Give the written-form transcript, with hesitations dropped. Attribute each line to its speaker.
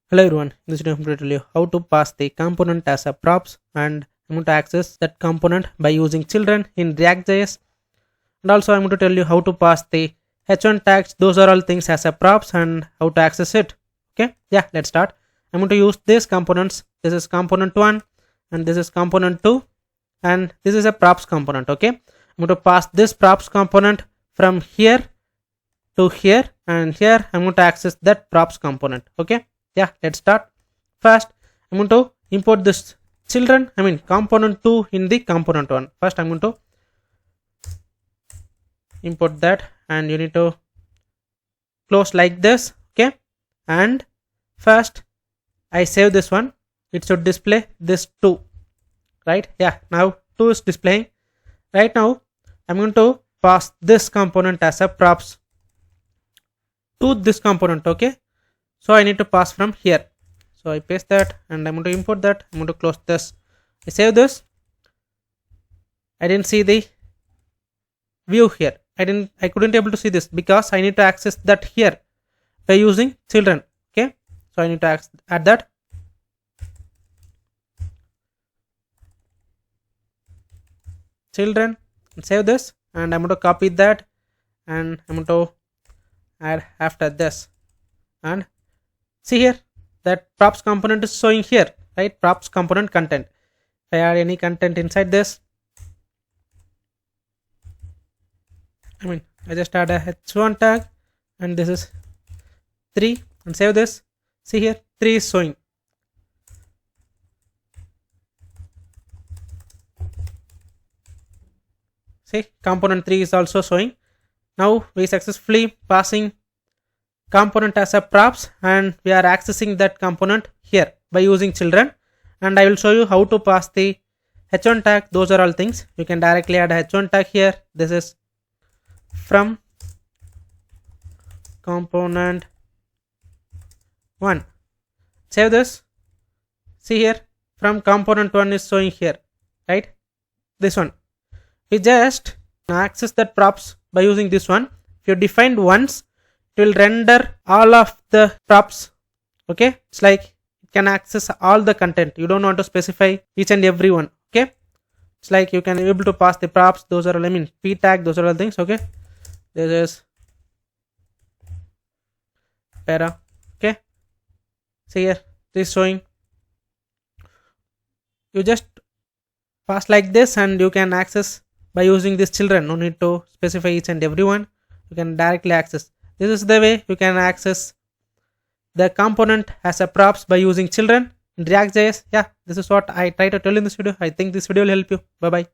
Speaker 1: Hello everyone, in this video I'm going to tell you how to pass the component as a props, and I'm going to access that component by using children in React.js. And also I'm going to tell you how to pass the h1 tags. Those are all things as a props and how to access it. Okay, yeah, let's start. I'm going to use these components. This is ComponentOne and this is ComponentTwo, and this is a props component. Okay, I'm going to pass this props component from here to here, and here I'm going to access that props component. Okay, yeah, let's start. First I'm going to import this component2 in the ComponentOne. First I'm going to import that, and you need to close like this. Okay, and first I save this one. It should display this 2, right? Yeah, now 2 is displaying. Right now I'm going to pass this component as a props to this component. Okay, so I need to pass from here, so I paste that and I'm going to import that. I'm going to close this. I save this. I didn't see the view here. I couldn't able to see this because I need to access that here by using children. Okay, so I need to add that. Children, and save this, and I'm going to copy that and I'm going to add after this. And see here, that props component is showing here, right? Props component content. If I add any content inside this, I just add a h1 tag, and this is 3, and save this. See here, 3 is showing. See, component 3 is also showing. Now we successfully passing component as a props, and we are accessing that component here by using children. And I will show you how to pass the h1 tag. Those are all things. You can directly add a h1 tag here. This is from ComponentOne. Save this. See here, from ComponentOne is showing here, right? This one. We just access that props by using this one. If you defined once, it will render all of the props. Okay, it's like it can access all the content. You don't want to specify each and every one. Okay, it's like you can be able to pass the props. Those are all, p tag, those are all things. Okay, this is para. Okay, see here, this is showing. You just pass like this and you can access by using this children. No need to specify each and every one. You can directly access. This is the way you can access the component as a props by using children in React.js. Yeah, this is what I try to tell in this video. I think this video will help you. Bye bye.